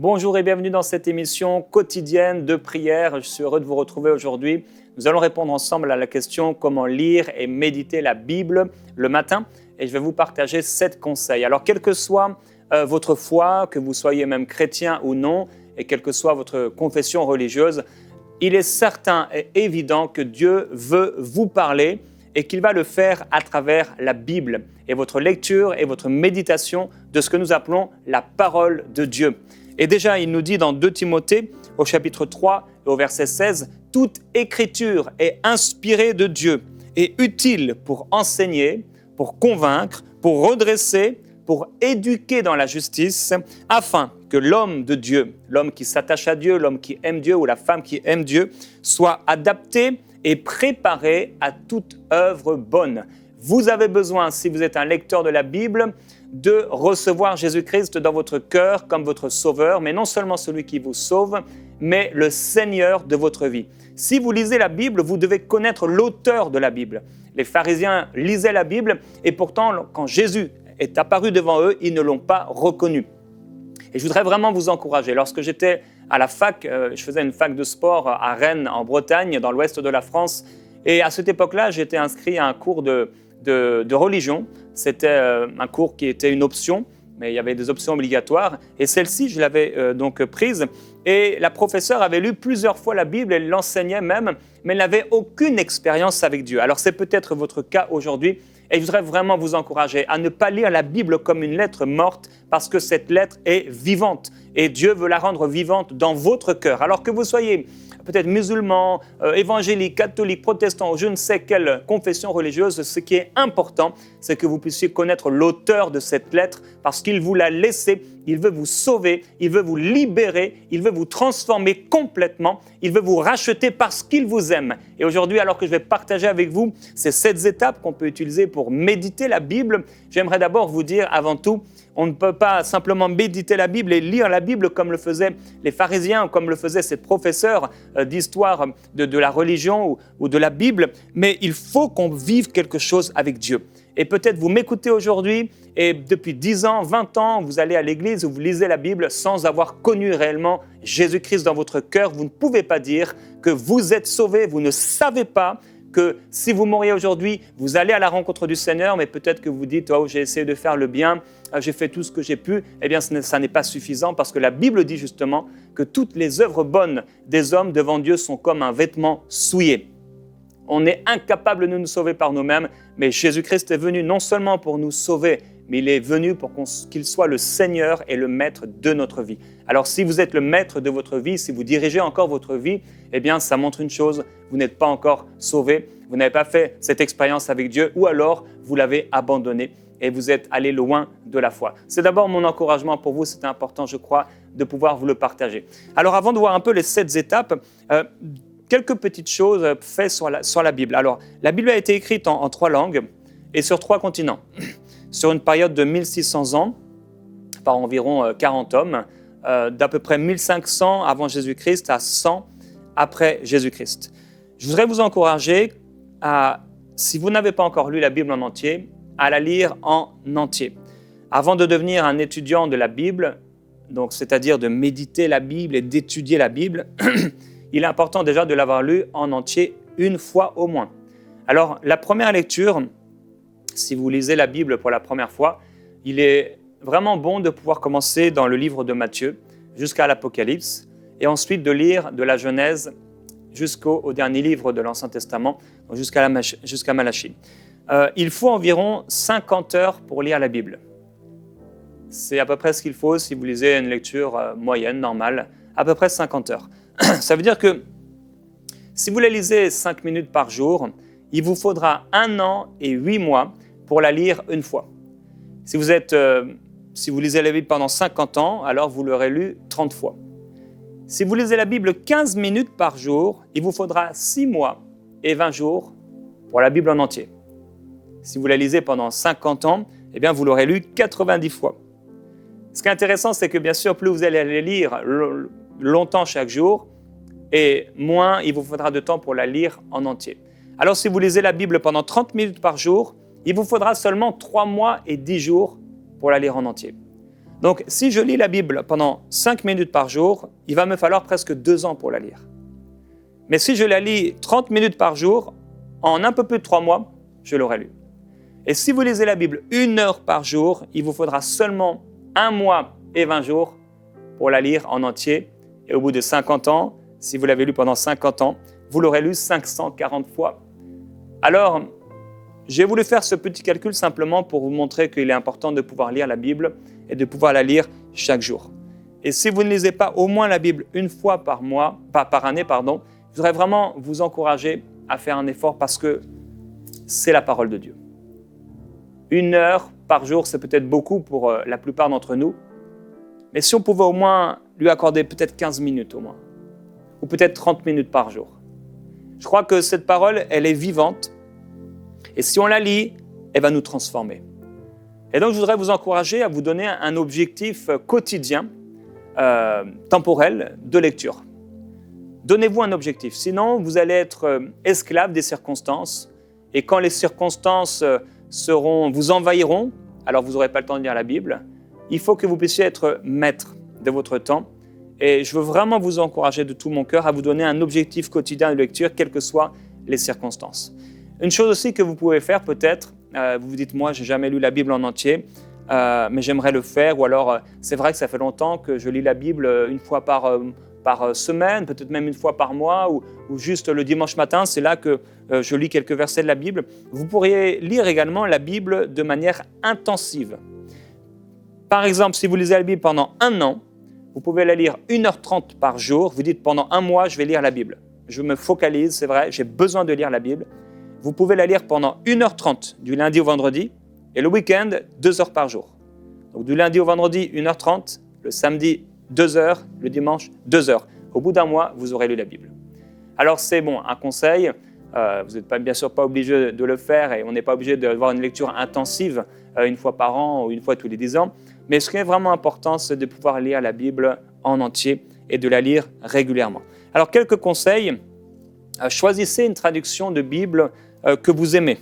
Bonjour et bienvenue dans cette émission quotidienne de prière. Je suis heureux de vous retrouver aujourd'hui. Nous allons répondre ensemble à la question comment lire et méditer la Bible le matin. Et je vais vous partager 7 conseils. Alors, quelle que soit votre foi, que vous soyez même chrétien ou non, et quelle que soit votre confession religieuse, il est certain et évident que Dieu veut vous parler et qu'il va le faire à travers la Bible et votre lecture et votre méditation de ce que nous appelons la parole de Dieu. Et déjà, il nous dit dans 2 Timothée, au chapitre 3 et au verset 16, « Toute écriture est inspirée de Dieu et utile pour enseigner, pour convaincre, pour redresser, pour éduquer dans la justice, afin que l'homme de Dieu, l'homme qui s'attache à Dieu, l'homme qui aime Dieu ou la femme qui aime Dieu, soit adapté et préparé à toute œuvre bonne. » Vous avez besoin, si vous êtes un lecteur de la Bible, de recevoir Jésus-Christ dans votre cœur comme votre sauveur, mais non seulement celui qui vous sauve, mais le Seigneur de votre vie. Si vous lisez la Bible, vous devez connaître l'auteur de la Bible. Les pharisiens lisaient la Bible et pourtant, quand Jésus est apparu devant eux, ils ne l'ont pas reconnu. Et je voudrais vraiment vous encourager. Lorsque j'étais à la fac, je faisais une fac de sport à Rennes, en Bretagne, dans l'ouest de la France, et à cette époque-là, j'étais inscrit à un cours de religion. C'était un cours qui était une option, mais il y avait des options obligatoires. Et celle-ci, je l'avais donc prise. Et la professeure avait lu plusieurs fois la Bible, elle l'enseignait même, mais elle n'avait aucune expérience avec Dieu. Alors c'est peut-être votre cas aujourd'hui. Et je voudrais vraiment vous encourager à ne pas lire la Bible comme une lettre morte, parce que cette lettre est vivante. Et Dieu veut la rendre vivante dans votre cœur. Alors que vous soyez peut-être musulman, évangélique, catholique, protestant, ou je ne sais quelle confession religieuse, ce qui est important, c'est que vous puissiez connaître l'auteur de cette lettre, parce qu'il vous l'a laissée, il veut vous sauver, il veut vous libérer, il veut vous transformer complètement, il veut vous racheter parce qu'il vous aime. Et aujourd'hui, alors que je vais partager avec vous ces 7 étapes qu'on peut utiliser pour méditer la Bible, j'aimerais d'abord vous dire avant tout, on ne peut pas simplement méditer la Bible et lire la Bible comme le faisaient les pharisiens ou comme le faisaient ces professeurs d'histoire de la religion ou de la Bible, mais il faut qu'on vive quelque chose avec Dieu. Et peut-être vous m'écoutez aujourd'hui et depuis 10 ans, 20 ans, vous allez à l'église ou vous lisez la Bible sans avoir connu réellement Jésus-Christ dans votre cœur. Vous ne pouvez pas dire que vous êtes sauvé, vous ne savez pas que si vous mouriez aujourd'hui, vous allez à la rencontre du Seigneur, mais peut-être que vous dites « Oh, j'ai essayé de faire le bien, j'ai fait tout ce que j'ai pu », eh bien, ça n'est pas suffisant parce que la Bible dit justement que toutes les œuvres bonnes des hommes devant Dieu sont comme un vêtement souillé. On est incapable de nous sauver par nous-mêmes, mais Jésus-Christ est venu non seulement pour nous sauver, mais il est venu pour qu'il soit le Seigneur et le maître de notre vie. Alors si vous êtes le maître de votre vie, si vous dirigez encore votre vie, eh bien ça montre une chose, vous n'êtes pas encore sauvé, vous n'avez pas fait cette expérience avec Dieu, ou alors vous l'avez abandonné et vous êtes allé loin de la foi. C'est d'abord mon encouragement pour vous, c'est important je crois de pouvoir vous le partager. Alors avant de voir un peu les 7 étapes, quelques petites choses faites sur la Bible. Alors la Bible a été écrite en 3 langues et sur 3 continents. Sur une période de 1600 ans, par environ 40 hommes, d'à peu près 1500 avant Jésus-Christ à 100 après Jésus-Christ. Je voudrais vous encourager à, si vous n'avez pas encore lu la Bible en entier, à la lire en entier. Avant de devenir un étudiant de la Bible, donc c'est-à-dire de méditer la Bible et d'étudier la Bible, il est important déjà de l'avoir lu en entier une fois au moins. Alors, la première lecture, si vous lisez la Bible pour la première fois, il est vraiment bon de pouvoir commencer dans le livre de Matthieu jusqu'à l'Apocalypse et ensuite de lire de la Genèse jusqu'au dernier livre de l'Ancien Testament, jusqu'à Malachie. Il faut environ 50 heures pour lire la Bible. C'est à peu près ce qu'il faut si vous lisez une lecture moyenne, normale, à peu près 50 heures. Ça veut dire que si vous la lisez 5 minutes par jour, il vous faudra 1 an et 8 mois pour la lire une fois. Si vous lisez la Bible pendant 50 ans, alors vous l'aurez lu 30 fois. Si vous lisez la Bible 15 minutes par jour, il vous faudra 6 mois et 20 jours pour la Bible en entier. Si vous la lisez pendant 50 ans, eh bien vous l'aurez lu 90 fois. Ce qui est intéressant, c'est que bien sûr, plus vous allez la lire longtemps chaque jour, et moins il vous faudra de temps pour la lire en entier. Alors si vous lisez la Bible pendant 30 minutes par jour, il vous faudra seulement 3 mois et 10 jours pour la lire en entier. Donc, si je lis la Bible pendant 5 minutes par jour, il va me falloir presque 2 ans pour la lire. Mais si je la lis 30 minutes par jour, en un peu plus de 3 mois, je l'aurai lue. Et si vous lisez la Bible 1 heure par jour, il vous faudra seulement 1 mois et 20 jours pour la lire en entier. Et au bout de 50 ans, si vous l'avez lu pendant 50 ans, vous l'aurez lu 540 fois. Alors, j'ai voulu faire ce petit calcul simplement pour vous montrer qu'il est important de pouvoir lire la Bible et de pouvoir la lire chaque jour. Et si vous ne lisez pas au moins la Bible 1 fois par année, je voudrais vraiment vous encourager à faire un effort parce que c'est la parole de Dieu. 1 heure par jour, c'est peut-être beaucoup pour la plupart d'entre nous, mais si on pouvait au moins lui accorder peut-être 15 minutes au moins, ou peut-être 30 minutes par jour. Je crois que cette parole, elle est vivante, et si on la lit, elle va nous transformer. Et donc, je voudrais vous encourager à vous donner un objectif quotidien, temporel, de lecture. Donnez-vous un objectif, sinon vous allez être esclave des circonstances, et quand les circonstances vous envahiront, alors vous n'aurez pas le temps de lire la Bible. Il faut que vous puissiez être maître de votre temps, et je veux vraiment vous encourager de tout mon cœur à vous donner un objectif quotidien de lecture, quelles que soient les circonstances. Une chose aussi que vous pouvez faire peut-être, vous vous dites, moi, je n'ai jamais lu la Bible en entier, mais j'aimerais le faire. Ou alors, c'est vrai que ça fait longtemps que je lis la Bible 1 fois par semaine, peut-être même 1 fois par mois, ou juste le dimanche matin, c'est là que je lis quelques versets de la Bible. Vous pourriez lire également la Bible de manière intensive. Par exemple, si vous lisez la Bible pendant 1 an, vous pouvez la lire 1h30 par jour. Vous dites, pendant 1 mois, je vais lire la Bible. Je me focalise, c'est vrai, j'ai besoin de lire la Bible. Vous pouvez la lire pendant 1h30 du lundi au vendredi et le week-end, 2 heures par jour. Donc du lundi au vendredi, 1h30, le samedi, 2 heures, le dimanche, 2 heures. Au bout d'1 mois, vous aurez lu la Bible. Alors c'est un conseil, vous n'êtes bien sûr pas obligé de le faire et on n'est pas obligé d'avoir une lecture intensive 1 fois par an ou 1 fois tous les 10 ans. Mais ce qui est vraiment important, c'est de pouvoir lire la Bible en entier et de la lire régulièrement. Alors quelques conseils, choisissez une traduction de Bible que vous aimez.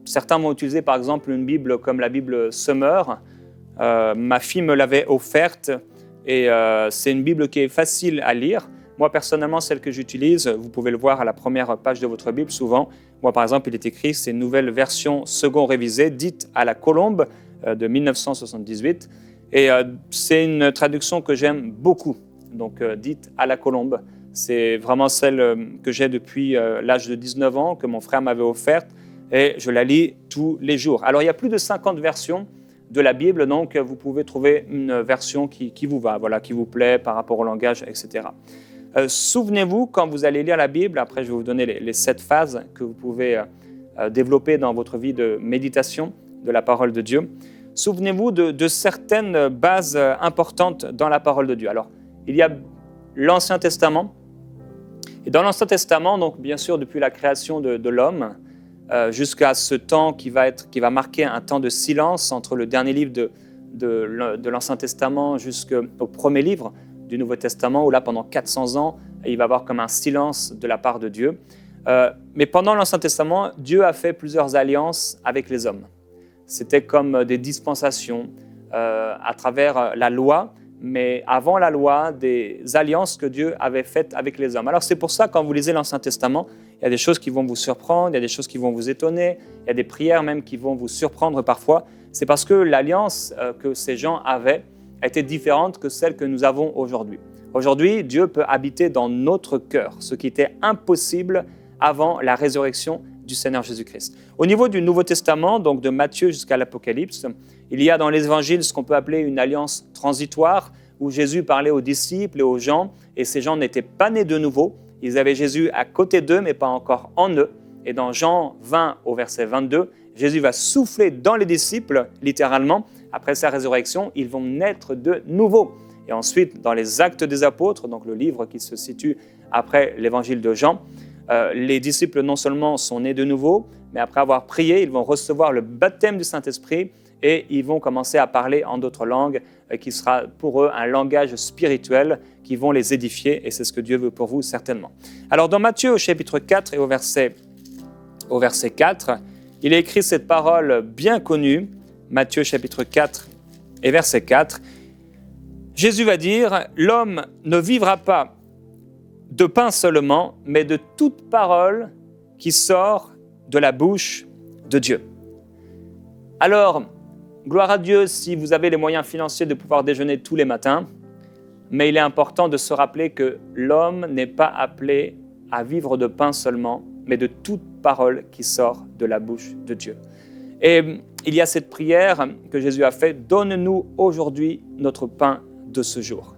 Certains vont utiliser par exemple une Bible comme la Bible Summer. Ma fille me l'avait offerte et c'est une Bible qui est facile à lire. Moi personnellement, celle que j'utilise, vous pouvez le voir à la première page de votre Bible souvent. Moi par exemple, il est écrit, c'est une nouvelle version second révisée, dite à la Colombe de 1978. Et c'est une traduction que j'aime beaucoup, donc dite à la Colombe. C'est vraiment celle que j'ai depuis l'âge de 19 ans, que mon frère m'avait offerte, et je la lis tous les jours. Alors, il y a plus de 50 versions de la Bible, donc vous pouvez trouver une version qui vous va, qui vous plaît par rapport au langage, etc. Souvenez-vous, quand vous allez lire la Bible, après je vais vous donner les 7 phases que vous pouvez développer dans votre vie de méditation de la parole de Dieu. Souvenez-vous de certaines bases importantes dans la parole de Dieu. Alors, il y a l'Ancien Testament. Et dans l'Ancien Testament, donc bien sûr depuis la création de l'homme, jusqu'à ce temps qui va marquer un temps de silence entre le dernier livre de l'Ancien Testament jusqu'au premier livre du Nouveau Testament, où là pendant 400 ans, il va y avoir comme un silence de la part de Dieu. Mais pendant l'Ancien Testament, Dieu a fait plusieurs alliances avec les hommes. C'était comme des dispensations à travers la loi, mais avant la loi, des alliances que Dieu avait faites avec les hommes. Alors c'est pour ça, quand vous lisez l'Ancien Testament, il y a des choses qui vont vous surprendre, il y a des choses qui vont vous étonner, il y a des prières même qui vont vous surprendre parfois. C'est parce que l'alliance que ces gens avaient était différente que celle que nous avons aujourd'hui. Aujourd'hui, Dieu peut habiter dans notre cœur, ce qui était impossible avant la résurrection du Seigneur Jésus-Christ. Au niveau du Nouveau Testament, donc de Matthieu jusqu'à l'Apocalypse, il y a dans les évangiles ce qu'on peut appeler une alliance transitoire, où Jésus parlait aux disciples et aux gens, et ces gens n'étaient pas nés de nouveau. Ils avaient Jésus à côté d'eux, mais pas encore en eux. Et dans Jean 20 au verset 22, Jésus va souffler dans les disciples, littéralement. Après sa résurrection, ils vont naître de nouveau. Et ensuite, dans les Actes des Apôtres, donc le livre qui se situe après l'évangile de Jean, les disciples non seulement sont nés de nouveau, mais après avoir prié, ils vont recevoir le baptême du Saint-Esprit et ils vont commencer à parler en d'autres langues, qui sera pour eux un langage spirituel qui vont les édifier, et c'est ce que Dieu veut pour vous certainement. Alors dans Matthieu au chapitre 4 et au verset 4, il est écrit cette parole bien connue, Matthieu chapitre 4 et verset 4, Jésus va dire « L'homme ne vivra pas de pain seulement, mais de toute parole qui sort de la bouche de Dieu. » Alors, gloire à Dieu si vous avez les moyens financiers de pouvoir déjeuner tous les matins, mais il est important de se rappeler que l'homme n'est pas appelé à vivre de pain seulement, mais de toute parole qui sort de la bouche de Dieu. Et il y a cette prière que Jésus a faite, « Donne-nous aujourd'hui notre pain de ce jour. »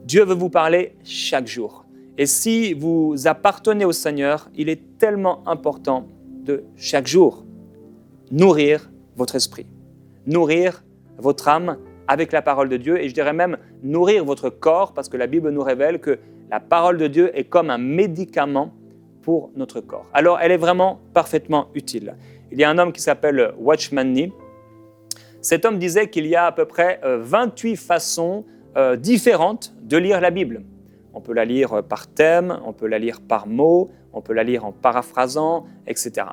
Dieu veut vous parler chaque jour. Et si vous appartenez au Seigneur, il est tellement important de chaque jour nourrir votre esprit, nourrir votre âme avec la parole de Dieu, et je dirais même nourrir votre corps, parce que la Bible nous révèle que la parole de Dieu est comme un médicament pour notre corps. Alors, elle est vraiment parfaitement utile. Il y a un homme qui s'appelle Watchman Nee. Cet homme disait qu'il y a à peu près 28 façons différentes de lire la Bible. On peut la lire par thème, on peut la lire par mot, on peut la lire en paraphrasant, etc.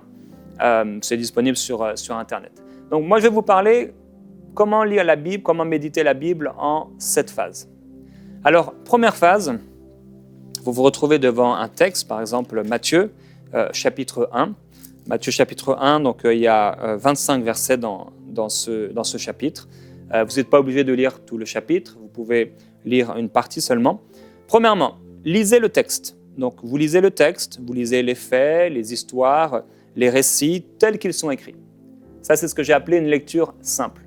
C'est disponible sur Internet. Donc moi, je vais vous parler comment lire la Bible, comment méditer la Bible en 7 phases. Alors, première phase, vous vous retrouvez devant un texte, par exemple Matthieu, chapitre 1. Matthieu chapitre 1, donc il y a 25 versets dans ce chapitre. Vous n'êtes pas obligé de lire tout le chapitre, vous pouvez lire une partie seulement. Premièrement, lisez le texte. Donc vous lisez le texte, vous lisez les faits, les histoires, les récits tels qu'ils sont écrits. Ça, c'est ce que j'ai appelé une lecture simple.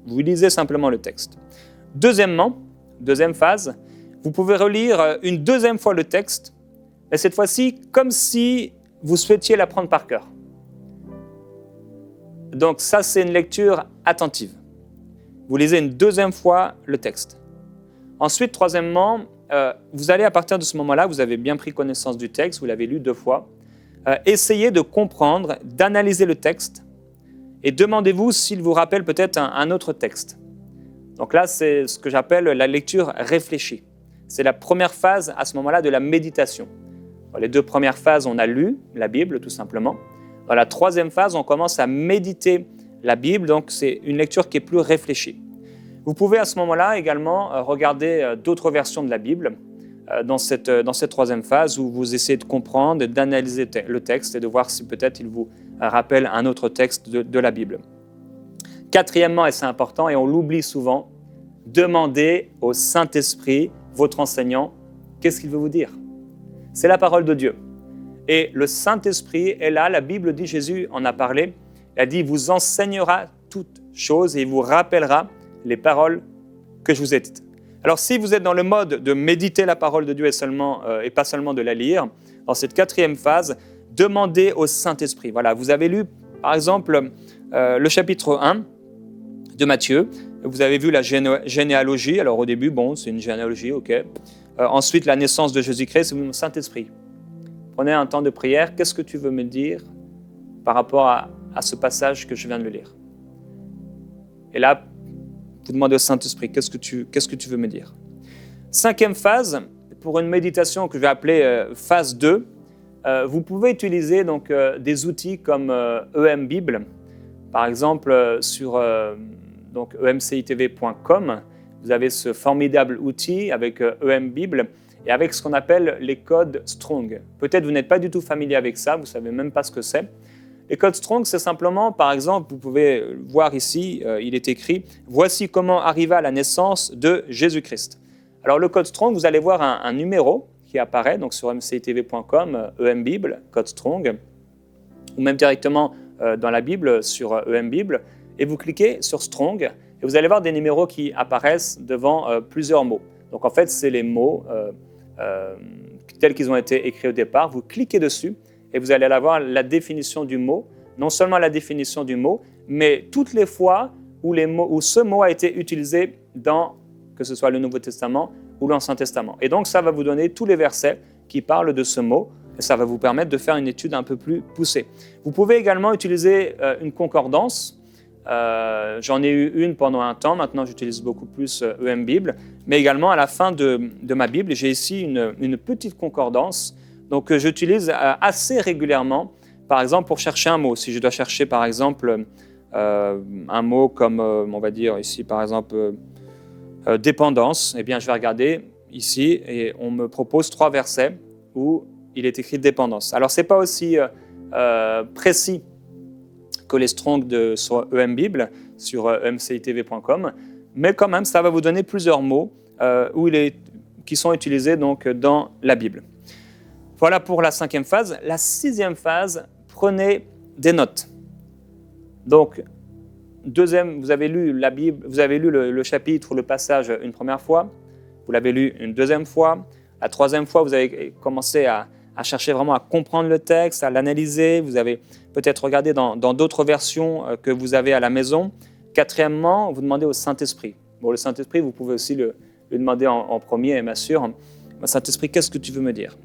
Vous lisez simplement le texte. Deuxièmement, deuxième phase, vous pouvez relire une deuxième fois le texte, et cette fois-ci comme si vous souhaitiez l'apprendre par cœur. Donc ça, c'est une lecture attentive. Vous lisez une deuxième fois le texte. Ensuite, troisièmement, vous allez à partir de ce moment-là, vous avez bien pris connaissance du texte, vous l'avez lu 2 fois, essayez de comprendre, d'analyser le texte et demandez-vous s'il vous rappelle peut-être un autre texte. Donc là, c'est ce que j'appelle la lecture réfléchie. C'est la première phase à ce moment-là de la méditation. Dans les 2 premières phases, on a lu la Bible tout simplement. Dans la 3e phase, on commence à méditer la Bible, donc c'est une lecture qui est plus réfléchie. Vous pouvez à ce moment-là également regarder d'autres versions de la Bible dans cette 3e phase où vous essayez de comprendre, d'analyser le texte et de voir si peut-être il vous rappelle un autre texte de la Bible. Quatrièmement, et c'est important et on l'oublie souvent, demandez au Saint-Esprit, votre enseignant, qu'est-ce qu'il veut vous dire. C'est la parole de Dieu. Et le Saint-Esprit est là, la Bible dit, Jésus en a parlé, il a dit, il vous enseignera toutes choses et il vous rappellera les paroles que je vous ai dites. Alors si vous êtes dans le mode de méditer la parole de Dieu et pas seulement de la lire, dans cette 4e phase, demandez au Saint-Esprit. Voilà, vous avez lu par exemple le chapitre 1 de Matthieu, vous avez vu la généalogie, alors au début, bon, c'est une généalogie, ok. Ensuite, la naissance de Jésus-Christ, c'est le Saint-Esprit. Prenez un temps de prière, qu'est-ce que tu veux me dire par rapport à ce passage que je viens de lire? Et là, vous demandez au Saint-Esprit, qu'est-ce que tu veux me dire? 5e phase, pour une méditation que je vais appeler phase 2, vous pouvez utiliser donc, des outils comme EM Bible. Par exemple, sur donc, emcitv.com, vous avez ce formidable outil avec EM Bible et avec ce qu'on appelle les codes Strong. Peut-être vous n'êtes pas du tout familier avec ça, vous ne savez même pas ce que c'est. Les codes Strong, c'est simplement, par exemple, vous pouvez voir ici, il est écrit « Voici comment arriva à la naissance de Jésus-Christ ». Alors le code Strong, vous allez voir un numéro qui apparaît donc sur mcitv.com, EM Bible, code Strong, ou même directement dans la Bible sur EM Bible, et vous cliquez sur Strong, et vous allez voir des numéros qui apparaissent devant plusieurs mots. Donc en fait, c'est les mots tels qu'ils ont été écrits au départ. Vous cliquez dessus, et vous allez avoir la définition du mot, non seulement la définition du mot, mais toutes les fois où ce mot a été utilisé dans, que ce soit le Nouveau Testament ou l'Ancien Testament. Et donc, ça va vous donner tous les versets qui parlent de ce mot, et ça va vous permettre de faire une étude un peu plus poussée. Vous pouvez également utiliser une concordance. J'en ai eu une pendant un temps, maintenant j'utilise beaucoup plus EM Bible, mais également à la fin de ma Bible, j'ai ici une petite concordance donc, que j'utilise assez régulièrement, par exemple pour chercher un mot. Si je dois chercher par exemple un mot comme, on va dire ici par exemple, dépendance, eh bien je vais regarder ici et on me propose 3 versets où il est écrit dépendance. Alors ce n'est pas aussi précis que les Strong sur EM Bible, sur emcitv.com, mais quand même ça va vous donner plusieurs mots qui sont utilisés donc dans la Bible. Voilà pour la 5e phase. La 6e phase, prenez des notes. Donc, vous avez lu la Bible, vous avez lu le chapitre ou le passage une première fois, vous l'avez lu une deuxième fois, la 3e fois, vous avez commencé à chercher vraiment à comprendre le texte, à l'analyser, vous avez peut-être regardé dans d'autres versions que vous avez à la maison. 4e, vous demandez au Saint-Esprit. Bon, le Saint-Esprit, vous pouvez aussi le demander en premier, et m'assure, Saint-Esprit, qu'est-ce que tu veux me dire ?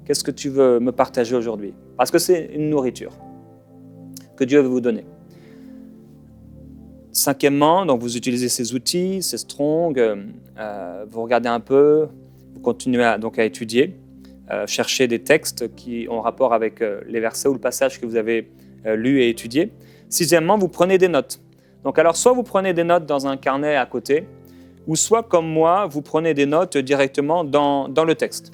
Qu'est-ce que tu veux me partager aujourd'hui ? Parce que c'est une nourriture que Dieu veut vous donner. 5e, donc vous utilisez ces outils, ces Strong, vous regardez un peu, vous continuez à étudier, chercher des textes qui ont rapport avec les versets ou le passage que vous avez lu et étudié. 6e, vous prenez des notes. Donc alors, soit vous prenez des notes dans un carnet à côté, ou soit comme moi, vous prenez des notes directement dans le texte.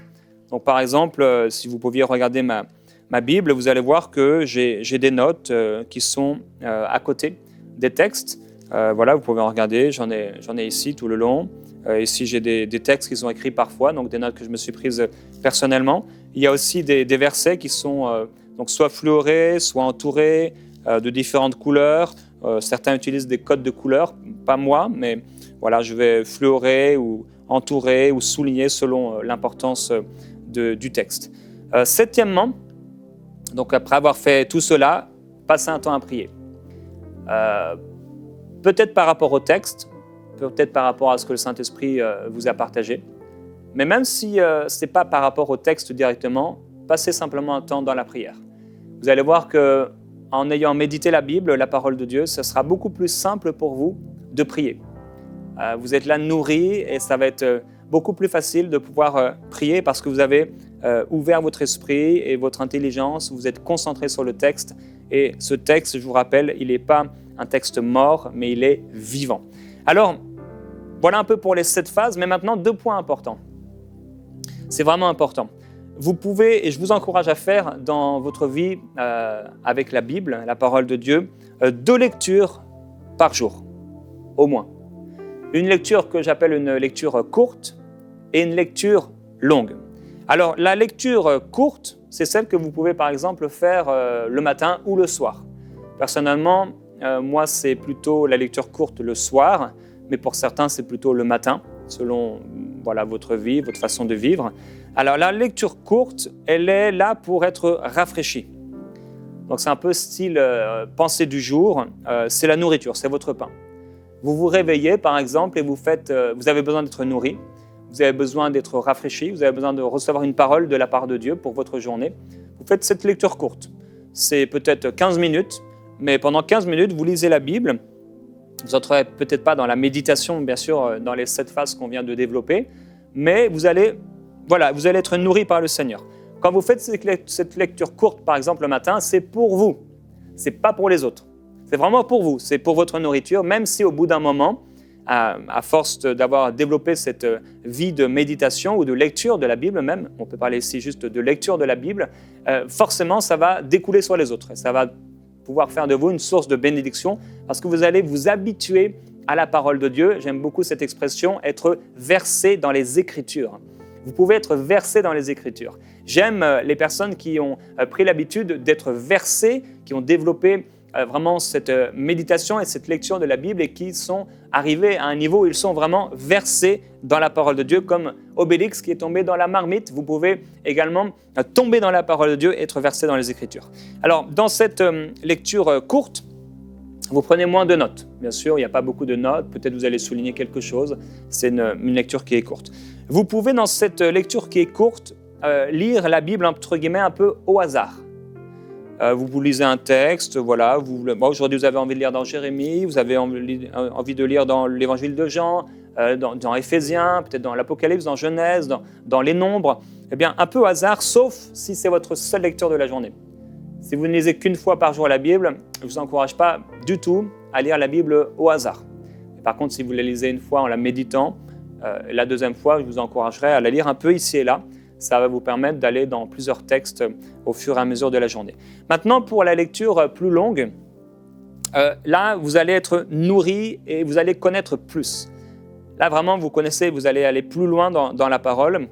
Donc par exemple, si vous pouviez regarder ma Bible, vous allez voir que j'ai des notes qui sont à côté des textes. Voilà, vous pouvez en regarder, j'en ai ici tout le long. Ici, j'ai des textes qui sont écrits parfois, donc des notes que je me suis prises personnellement. Il y a aussi des versets qui sont donc soit fluorés, soit entourés de différentes couleurs. Certains utilisent des codes de couleurs, pas moi, mais voilà, je vais fluorer ou entourer ou souligner selon l'importance du texte. 7e, donc après avoir fait tout cela, passez un temps à prier. Peut-être par rapport au texte, peut-être par rapport à ce que le Saint-Esprit vous a partagé, mais même si ce n'est pas par rapport au texte directement, passez simplement un temps dans la prière. Vous allez voir qu'en ayant médité la Bible, la parole de Dieu, ce sera beaucoup plus simple pour vous de prier. Vous êtes là nourri et ça va être beaucoup plus facile de pouvoir prier parce que vous avez ouvert votre esprit et votre intelligence, vous êtes concentré sur le texte et ce texte, je vous rappelle, il n'est pas un texte mort, mais il est vivant. Alors, voilà un peu pour les 7 phases, mais maintenant 2 points importants. C'est vraiment important. Vous pouvez, et je vous encourage à faire dans votre vie avec la Bible, la parole de Dieu, 2 lectures par jour, au moins. Une lecture que j'appelle une lecture courte et une lecture longue. Alors, la lecture courte, c'est celle que vous pouvez par exemple faire le matin ou le soir. Personnellement, moi, c'est plutôt la lecture courte le soir, mais pour certains, c'est plutôt le matin, selon votre vie, votre façon de vivre. Alors, la lecture courte, elle est là pour être rafraîchie. Donc, c'est un peu style pensée du jour, c'est la nourriture, c'est votre pain. Vous vous réveillez, par exemple, et vous avez besoin d'être nourri, vous avez besoin d'être rafraîchi, vous avez besoin de recevoir une parole de la part de Dieu pour votre journée. Vous faites cette lecture courte. C'est peut-être 15 minutes, mais pendant 15 minutes, vous lisez la Bible. Vous n'entrerez peut-être pas dans la méditation, bien sûr, dans les 7 phases qu'on vient de développer, mais vous allez être nourri par le Seigneur. Quand vous faites cette lecture courte, par exemple, le matin, c'est pour vous. Ce n'est pas pour les autres. C'est vraiment pour vous, c'est pour votre nourriture, même si au bout d'un moment, à force d'avoir développé cette vie de méditation ou de lecture de la Bible même, on peut parler ici juste de lecture de la Bible, forcément ça va découler sur les autres. Ça va pouvoir faire de vous une source de bénédiction parce que vous allez vous habituer à la parole de Dieu. J'aime beaucoup cette expression, être versé dans les Écritures. Vous pouvez être versé dans les Écritures. J'aime les personnes qui ont pris l'habitude d'être versées, qui ont développé vraiment cette méditation et cette lecture de la Bible et qui sont arrivés à un niveau où ils sont vraiment versés dans la parole de Dieu, comme Obélix qui est tombé dans la marmite. Vous pouvez également tomber dans la parole de Dieu et être versé dans les Écritures. Alors, dans cette lecture courte, vous prenez moins de notes. Bien sûr, il n'y a pas beaucoup de notes. Peut-être vous allez souligner quelque chose. C'est une lecture qui est courte. Vous pouvez, dans cette lecture qui est courte, lire la Bible, entre guillemets, un peu au hasard. Vous lisez un texte, voilà. Aujourd'hui, vous avez envie de lire dans Jérémie, vous avez envie de lire dans l'Évangile de Jean, dans Éphésiens, peut-être dans l'Apocalypse, dans Genèse, dans les Nombres. Eh bien, un peu au hasard, sauf si c'est votre seule lecture de la journée. Si vous ne lisez qu'une fois par jour la Bible, je ne vous encourage pas du tout à lire la Bible au hasard. Par contre, si vous la lisez une fois en la méditant, la deuxième fois, je vous encouragerai à la lire un peu ici et là. Ça va vous permettre d'aller dans plusieurs textes au fur et à mesure de la journée. Maintenant, pour la lecture plus longue, là, vous allez être nourri et vous allez connaître plus. Là, vraiment, vous connaissez, vous allez aller plus loin dans la parole.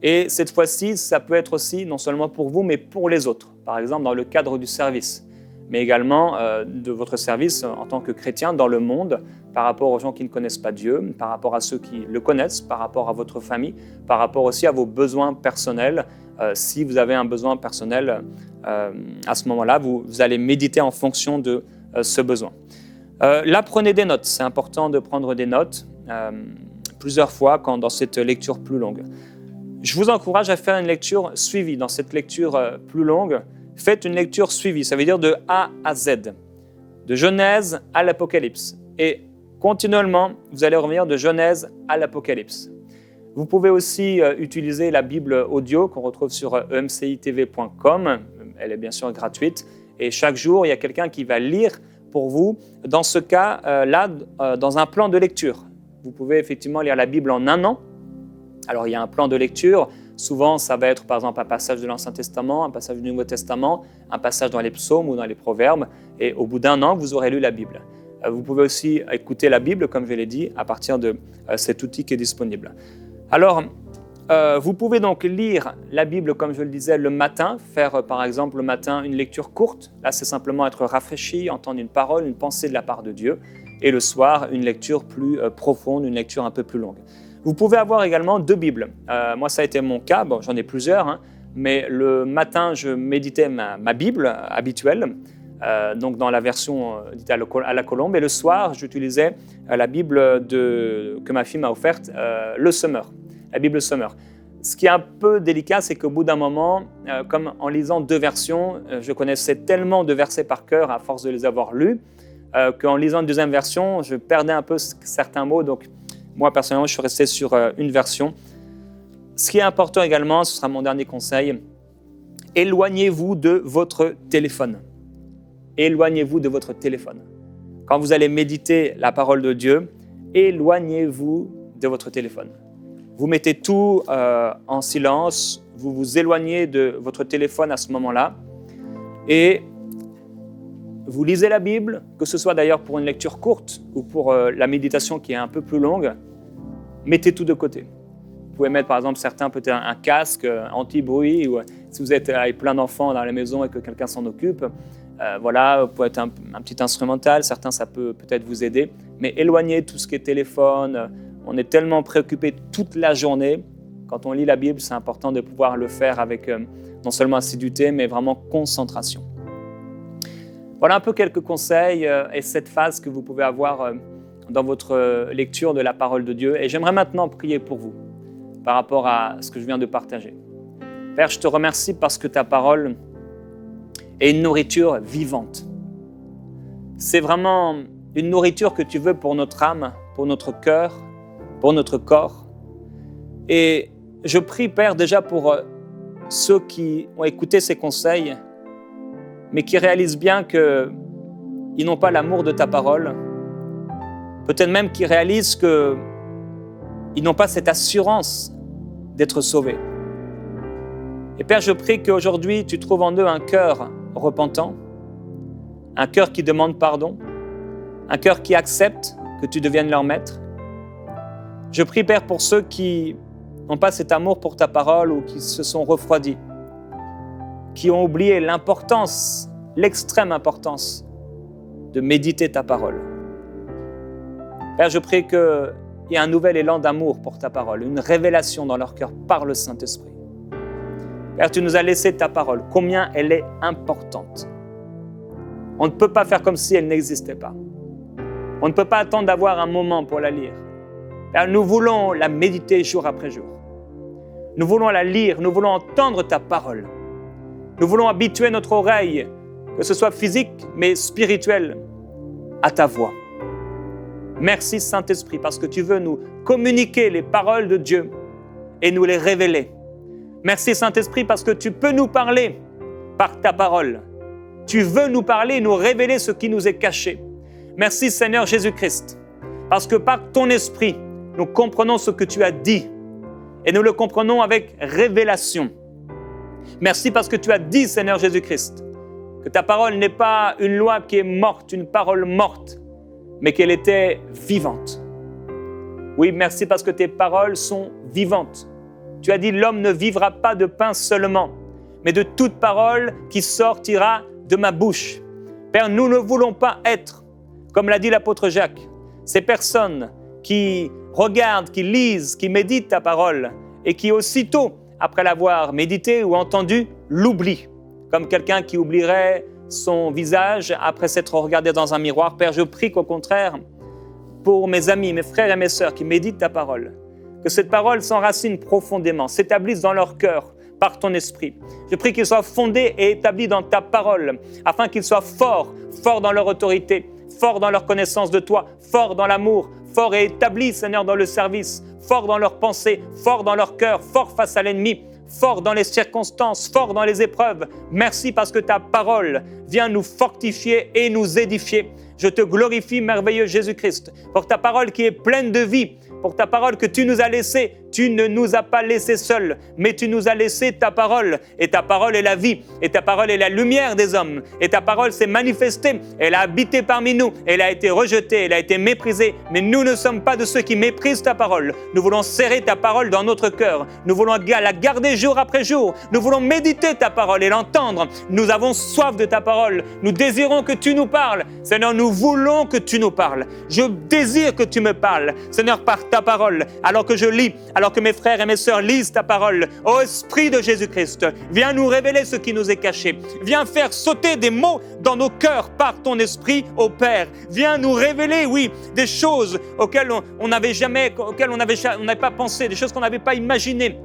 Et cette fois-ci, ça peut être aussi, non seulement pour vous, mais pour les autres. Par exemple, dans le cadre du service, mais également de votre service en tant que chrétien dans le monde, par rapport aux gens qui ne connaissent pas Dieu, par rapport à ceux qui le connaissent, par rapport à votre famille, par rapport aussi à vos besoins personnels. Si vous avez un besoin personnel, à ce moment-là, vous allez méditer en fonction de ce besoin. Là, prenez des notes. C'est important de prendre des notes plusieurs fois dans cette lecture plus longue. Je vous encourage à faire une lecture suivie. Dans cette lecture plus longue, faites une lecture suivie. Ça veut dire de A à Z, de Genèse à l'Apocalypse. Et continuellement, vous allez revenir de Genèse à l'Apocalypse. Vous pouvez aussi utiliser la Bible audio qu'on retrouve sur emcitv.com. Elle est bien sûr gratuite. Et chaque jour, il y a quelqu'un qui va lire pour vous. Dans ce cas-là, dans un plan de lecture. Vous pouvez effectivement lire la Bible en un an. Alors, il y a un plan de lecture. Souvent, ça va être par exemple un passage de l'Ancien Testament, un passage du Nouveau Testament, un passage dans les psaumes ou dans les proverbes. Et au bout d'un an, vous aurez lu la Bible. Vous pouvez aussi écouter la Bible, comme je l'ai dit, à partir de cet outil qui est disponible. Alors, vous pouvez donc lire la Bible, comme je le disais, le matin, faire par exemple le matin une lecture courte. Là, c'est simplement être rafraîchi, entendre une parole, une pensée de la part de Dieu. Et le soir, une lecture plus profonde, une lecture un peu plus longue. Vous pouvez avoir également deux Bibles. Moi, ça a été mon cas. Bon, j'en ai plusieurs, mais le matin, je méditais ma Bible habituelle, donc dans la version dite à la colombe. Et le soir, j'utilisais la Bible que ma fille m'a offerte, le Summer, la Bible Summer. Ce qui est un peu délicat, c'est qu'au bout d'un moment, comme en lisant deux versions, je connaissais tellement de versets par cœur à force de les avoir lus, qu'en lisant une deuxième version, je perdais un peu certains mots. Donc, moi, personnellement, je suis resté sur une version. Ce qui est important également, ce sera mon dernier conseil, éloignez-vous de votre téléphone. Éloignez-vous de votre téléphone. Quand vous allez méditer la parole de Dieu, éloignez-vous de votre téléphone. Vous mettez tout en silence, vous vous éloignez de votre téléphone à ce moment-là et vous lisez la Bible, que ce soit d'ailleurs pour une lecture courte ou pour la méditation qui est un peu plus longue, mettez tout de côté. Vous pouvez mettre par exemple certains peut-être un casque anti-bruit ou si vous êtes avec plein d'enfants dans la maison et que quelqu'un s'en occupe, voilà, vous pouvez être un petit instrumental, certains ça peut peut-être vous aider, mais éloignez tout ce qui est téléphone. On est tellement préoccupé toute la journée. Quand on lit la Bible, c'est important de pouvoir le faire avec non seulement assiduité, mais vraiment concentration. Voilà un peu quelques conseils et cette phase que vous pouvez avoir dans votre lecture de la parole de Dieu. Et j'aimerais maintenant prier pour vous par rapport à ce que je viens de partager. Père, je te remercie parce que ta parole est une nourriture vivante. C'est vraiment une nourriture que tu veux pour notre âme, pour notre cœur, pour notre corps. Et je prie, Père, déjà pour ceux qui ont écouté ces conseils, mais qui réalisent bien qu'ils n'ont pas l'amour de ta parole. Peut-être même qu'ils réalisent qu'ils n'ont pas cette assurance d'être sauvés. Et Père, je prie qu'aujourd'hui, tu trouves en eux un cœur repentant, un cœur qui demande pardon, un cœur qui accepte que tu deviennes leur maître. Je prie, Père, pour ceux qui n'ont pas cet amour pour ta parole ou qui se sont refroidis, qui ont oublié l'importance, l'extrême importance de méditer ta parole. Père, je prie qu'il y ait un nouvel élan d'amour pour ta parole, une révélation dans leur cœur par le Saint-Esprit. Père, tu nous as laissé ta parole, combien elle est importante. On ne peut pas faire comme si elle n'existait pas. On ne peut pas attendre d'avoir un moment pour la lire. Père, nous voulons la méditer jour après jour. Nous voulons la lire, nous voulons entendre ta parole. Nous voulons habituer notre oreille, que ce soit physique, mais spirituelle, à ta voix. Merci Saint-Esprit, parce que tu veux nous communiquer les paroles de Dieu et nous les révéler. Merci Saint-Esprit, parce que tu peux nous parler par ta parole. Tu veux nous parler et nous révéler ce qui nous est caché. Merci Seigneur Jésus-Christ, parce que par ton esprit, nous comprenons ce que tu as dit et nous le comprenons avec révélation. Merci parce que tu as dit, Seigneur Jésus-Christ, que ta parole n'est pas une loi qui est morte, une parole morte, mais qu'elle était vivante. Oui, merci parce que tes paroles sont vivantes. Tu as dit, l'homme ne vivra pas de pain seulement, mais de toute parole qui sortira de ma bouche. Père, nous ne voulons pas être, comme l'a dit l'apôtre Jacques, ces personnes qui regardent, qui lisent, qui méditent ta parole et qui aussitôt, après l'avoir médité ou entendu, l'oublient, comme quelqu'un qui oublierait son visage après s'être regardé dans un miroir. Père, je prie qu'au contraire, pour mes amis, mes frères et mes sœurs qui méditent ta parole, que cette parole s'enracine profondément, s'établisse dans leur cœur par ton esprit. Je prie qu'ils soient fondés et établis dans ta parole, afin qu'ils soient forts dans leur autorité, forts dans leur connaissance de toi, forts dans l'amour, forts et établis, Seigneur, dans le service, forts dans leurs pensées, forts dans leur cœur, forts face à l'ennemi, forts dans les circonstances, forts dans les épreuves. Merci parce que ta parole vient nous fortifier et nous édifier. Je te glorifie, merveilleux Jésus-Christ, pour ta parole qui est pleine de vie, pour ta parole que tu nous as laissée. Tu ne nous as pas laissés seuls, mais tu nous as laissé ta parole. Et ta parole est la vie, et ta parole est la lumière des hommes. Et ta parole s'est manifestée, elle a habité parmi nous, elle a été rejetée, elle a été méprisée. Mais nous ne sommes pas de ceux qui méprisent ta parole. Nous voulons serrer ta parole dans notre cœur. Nous voulons la garder jour après jour. Nous voulons méditer ta parole et l'entendre. Nous avons soif de ta parole. Nous désirons que tu nous parles. Seigneur, nous voulons que tu nous parles. Je désire que tu me parles, Seigneur, par ta parole. Alors que je lis, alors que mes frères et mes sœurs lisent ta parole, ô Esprit de Jésus-Christ, viens nous révéler ce qui nous est caché. Viens faire sauter des mots dans nos cœurs par ton Esprit, ô Père. Viens nous révéler, oui, des choses auxquelles on n'avait pas pensé, des choses qu'on n'avait pas imaginées.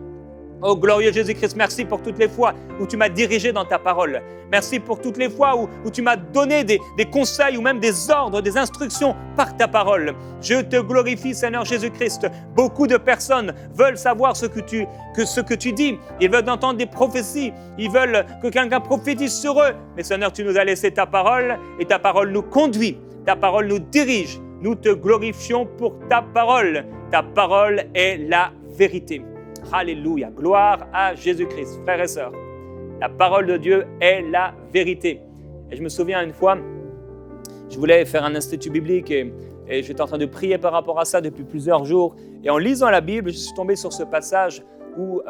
Oh glorieux Jésus-Christ, merci pour toutes les fois où tu m'as dirigé dans ta parole. Merci pour toutes les fois où tu m'as donné des conseils ou même des ordres, des instructions par ta parole. Je te glorifie, Seigneur Jésus-Christ. Beaucoup de personnes veulent savoir ce que tu dis. Ils veulent entendre des prophéties. Ils veulent que quelqu'un prophétise sur eux. Mais Seigneur, tu nous as laissé ta parole et ta parole nous conduit. Ta parole nous dirige. Nous te glorifions pour ta parole. Ta parole est la vérité. Alléluia, gloire à Jésus-Christ. Frères et sœurs, la parole de Dieu est la vérité. Et je me souviens une fois, je voulais faire un institut biblique et j'étais en train de prier par rapport à ça depuis plusieurs jours. Et en lisant la Bible, je suis tombé sur ce passage où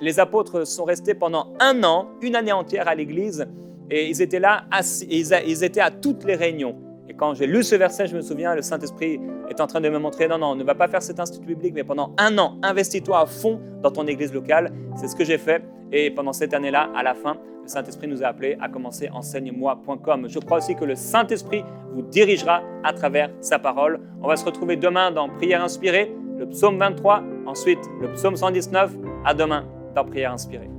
les apôtres sont restés pendant 1 an, une année entière à l'église, et ils étaient là, ils étaient à toutes les réunions. Et quand j'ai lu ce verset, je me souviens, le Saint-Esprit est en train de me montrer, non, ne va pas faire cet institut biblique, mais pendant 1 an, investis-toi à fond dans ton église locale. C'est ce que j'ai fait. Et pendant cette année-là, à la fin, le Saint-Esprit nous a appelés à commencer enseigne-moi.com. Je crois aussi que le Saint-Esprit vous dirigera à travers sa parole. On va se retrouver demain dans Prière inspirée, le psaume 23, ensuite le psaume 119. À demain dans Prière inspirée.